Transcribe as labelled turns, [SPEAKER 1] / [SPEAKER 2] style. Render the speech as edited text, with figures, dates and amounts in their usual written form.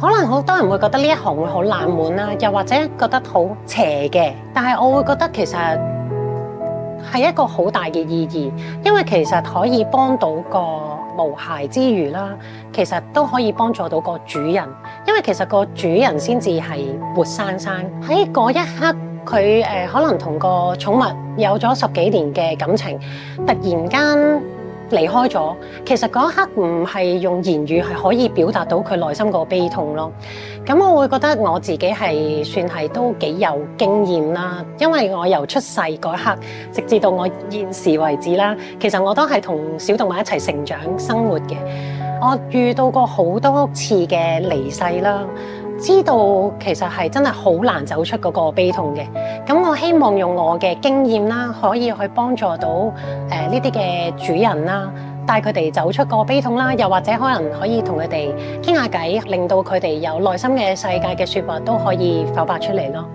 [SPEAKER 1] 可能好多人會覺得呢一行會好冷門啦，又或者覺得好邪嘅，但係我會覺得其實係一個好大嘅意義，因為其實可以幫到個毛孩之餘啦，其實都可以幫助到個主人，因為其實個主人先至係活生生喺嗰一刻，佢可能同個寵物有咗10幾年嘅感情，突然間離開咗，其實嗰一刻唔係用言語係可以表達到佢內心個悲痛咯。咁我會覺得我自己係算係都幾有經驗啦，因為我由出世嗰一刻，直至到我現時為止啦，其實我都係同小動物一齊成長生活嘅。我遇到過好多次嘅離世啦，知道其實係真係好難走出嗰個悲痛嘅。咁我希望用我嘅經驗啦，可以去幫助到呢啲嘅主人啦，帶佢哋走出個悲痛啦，又或者可能可以同佢哋傾下偈，令到佢哋有內心嘅世界嘅説話都可以浮發出嚟咯。